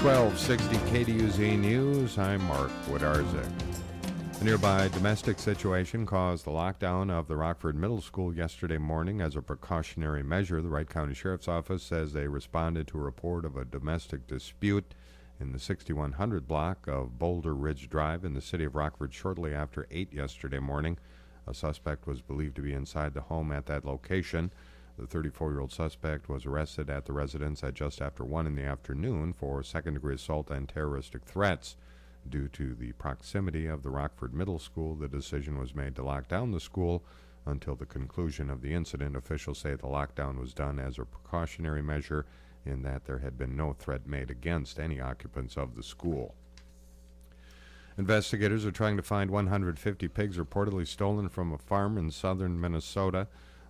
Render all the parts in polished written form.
1260 KDUZ News, I'm Mark Wodarczyk. A nearby domestic situation caused the lockdown of the Rockford Middle School yesterday morning. As a precautionary measure, the Wright County Sheriff's Office says they responded to a report of a domestic dispute in the 6100 block of Boulder Ridge Drive in the city of Rockford shortly after 8 yesterday morning. A suspect was believed to be inside the home at that location. The 34-year-old suspect was arrested at the residence at just after 1 in the afternoon for second-degree assault and terroristic threats. Due to the proximity of the Rockford Middle School, the decision was made to lock down the school until the conclusion of the incident. Officials say the lockdown was done as a precautionary measure in that there had been no threat made against any occupants of the school. Investigators are trying to find 150 pigs reportedly stolen from a farm in southern Minnesota.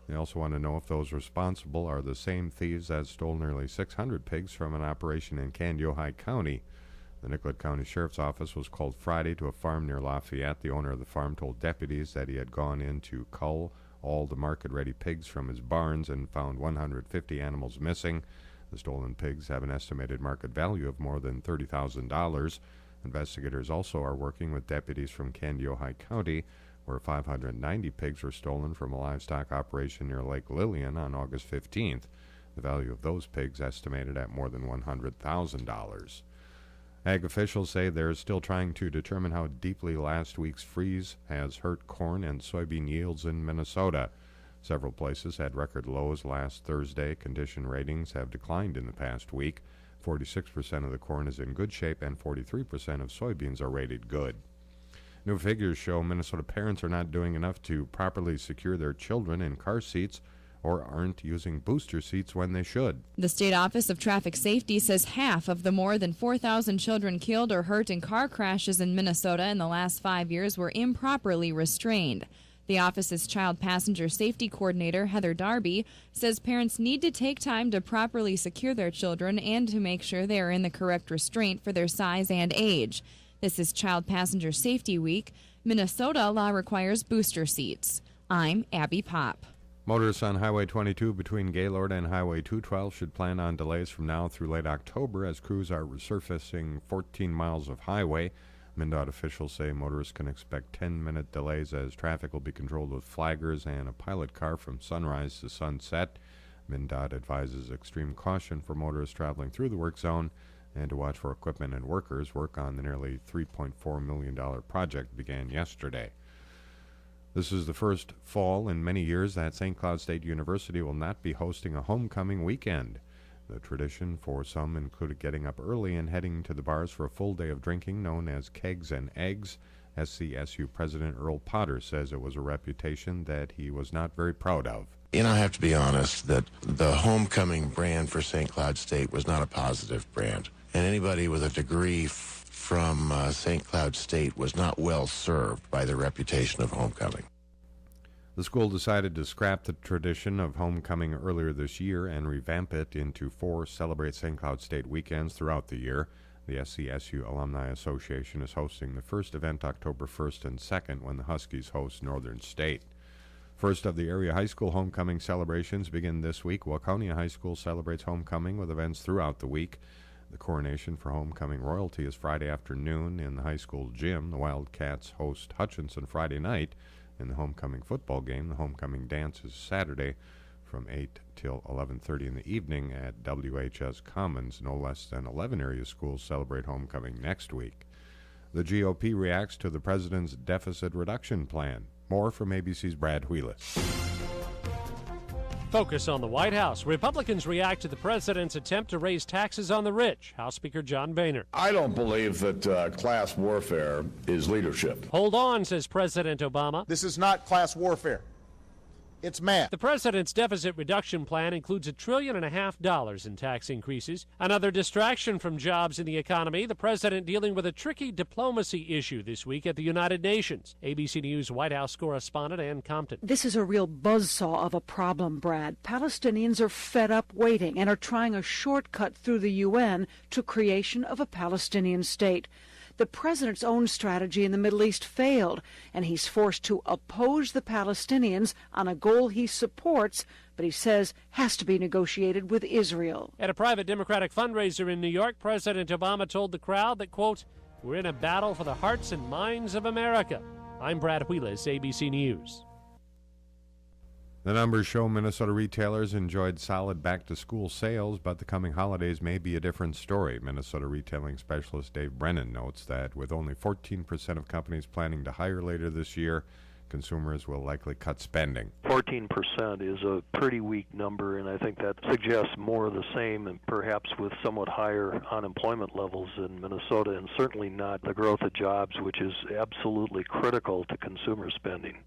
They also want to know if those responsible are the same thieves that stole nearly 600 pigs from an operation in KDUZ County. The Nicollet County Sheriff's Office was called Friday to a farm near Lafayette. The owner of the farm told deputies that he had gone in to cull all the market-ready pigs from his barns and found 150 animals missing. The stolen pigs have an estimated market value of more than $30,000. Investigators also are working with deputies from KDUZ County, where 590 pigs were stolen from a livestock operation near Lake Lillian on August 15th. The value of those pigs estimated at more than $100,000. Ag officials say they're still trying to determine how deeply last week's freeze has hurt corn and soybean yields in Minnesota. Several places had record lows last Thursday. Condition ratings have declined in the past week. 46% of the corn is in good shape and 43% of soybeans are rated good. New figures show Minnesota parents are not doing enough to properly secure their children in car seats or aren't using booster seats when they should. The State Office of Traffic Safety says half of the more than 4,000 children killed or hurt in car crashes in Minnesota in the last 5 years were improperly restrained. The office's child passenger safety coordinator, Heather Darby, says parents need to take time to properly secure their children and to make sure they are in the correct restraint for their size and age. This is Child Passenger Safety Week. Minnesota law requires booster seats. I'm Abby Popp. Motorists on Highway 22 between Gaylord and Highway 212 should plan on delays from now through late October as crews are resurfacing 14 miles of highway. MnDOT officials say motorists can expect 10-minute delays as traffic will be controlled with flaggers and a pilot car from sunrise to sunset. MnDOT advises extreme caution for motorists traveling through the work zone and to watch for equipment and workers. Work on the nearly $3.4 million project began yesterday. This is the first fall in many years that St. Cloud State University will not be hosting a homecoming weekend. The tradition for some included getting up early and heading to the bars for a full day of drinking known as kegs and eggs. SCSU President Earl Potter says it was a reputation that he was not very proud of. And I have to be honest that the homecoming brand for St. Cloud State was not a positive brand. And anybody with a degree from St. Cloud State was not well served by the reputation of homecoming. The school decided to scrap the tradition of homecoming earlier this year and revamp it into 4 Celebrate St. Cloud State weekends throughout the year. The SCSU Alumni Association is hosting the first event October 1st and 2nd when the Huskies host Northern State. First of the area high school homecoming celebrations begin this week. Waconia High School celebrates homecoming with events throughout the week. The coronation for homecoming royalty is Friday afternoon in the high school gym. The Wildcats host Hutchinson Friday night in the homecoming football game. The homecoming dance is Saturday from 8 till 11:30 in the evening at WHS Commons. No less than 11 area schools celebrate homecoming next week. The GOP reacts to the president's deficit reduction plan. More from ABC's Brad Wheelis. Focus on the White House. Republicans react to the president's attempt to raise taxes on the rich. House Speaker John Boehner. I don't believe that class warfare is leadership. Hold on, says President Obama. This is not class warfare. It's math. The president's deficit reduction plan includes $1.5 trillion in tax increases. Another distraction from jobs in the economy, the president dealing with a tricky diplomacy issue this week at the United Nations. ABC News White House correspondent Ann Compton. This is a real buzzsaw of a problem, Brad. Palestinians are fed up waiting and are trying a shortcut through the UN to creation of a Palestinian state. the president's own strategy in the Middle East failed, and he's forced to oppose the Palestinians on a goal he supports, but he says has to be negotiated with Israel. At a private Democratic fundraiser in New York, President Obama told the crowd that, quote, "We're in a battle for the hearts and minds of America." I'm Brad Wheelis, ABC News. The numbers show Minnesota retailers enjoyed solid back-to-school sales, but the coming holidays may be a different story. Minnesota retailing specialist Dave Brennan notes that with only 14% of companies planning to hire later this year, consumers will likely cut spending. 14% is a pretty weak number, and I think that suggests more of the same, and perhaps with somewhat higher unemployment levels in Minnesota, and certainly not the growth of jobs, which is absolutely critical to consumer spending.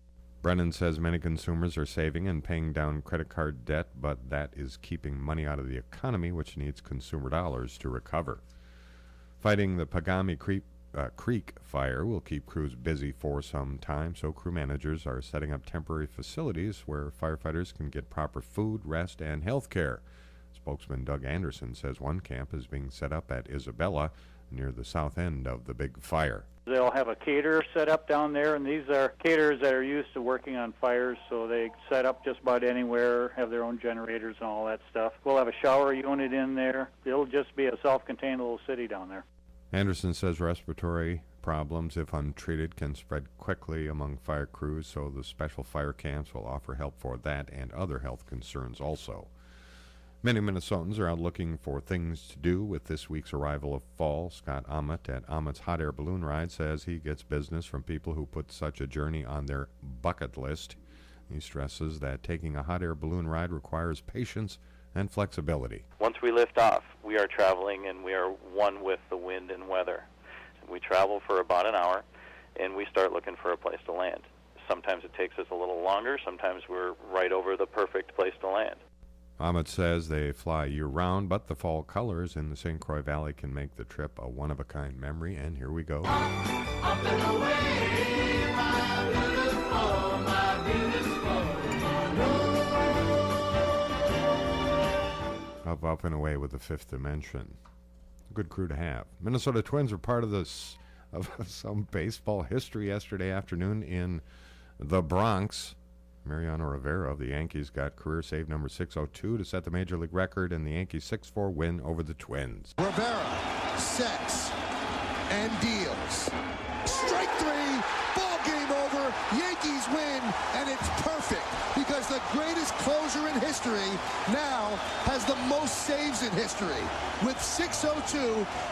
Brennan says many consumers are saving and paying down credit card debt, but that is keeping money out of the economy, which needs consumer dollars to recover. Fighting the Pagami Creek fire will keep crews busy for some time, so crew managers are setting up temporary facilities where firefighters can get proper food, rest, and health care. Spokesman Doug Anderson says one camp is being set up at Isabella near the south end of the big fire. They'll have a caterer set up down there, and these are caterers that are used to working on fires, so they set up just about anywhere, have their own generators and all that stuff. We'll have a shower unit in there. It'll just be a self-contained little city down there. Anderson says respiratory problems, if untreated, can spread quickly among fire crews, so the special fire camps will offer help for that and other health concerns also. Many Minnesotans are out looking for things to do with this week's arrival of fall. Scott Ahmet at Ahmet's Hot Air Balloon Ride says he gets business from people who put such a journey on their bucket list. He stresses that taking a hot air balloon ride requires patience and flexibility. Once we lift off, we are traveling and we are one with the wind and weather. We travel for about an hour and we start looking for a place to land. Sometimes it takes us a little longer, sometimes we're right over the perfect place to land. Ahmet says they fly year-round, but the fall colors in the St. Croix Valley can make the trip a one-of-a-kind memory, and here we go. Up and away, my beautiful Up and away with the Fifth Dimension. Good crew to have. Minnesota Twins are part of some baseball history yesterday afternoon in the Bronx. Mariano Rivera of the Yankees got career save number 602 to set the major league record in the Yankees' 6-4 win over the Twins. Rivera sets and deals. Strike three, ball game over, Yankees win, and it's perfect because the greatest closer in history now has the most saves in history with 602.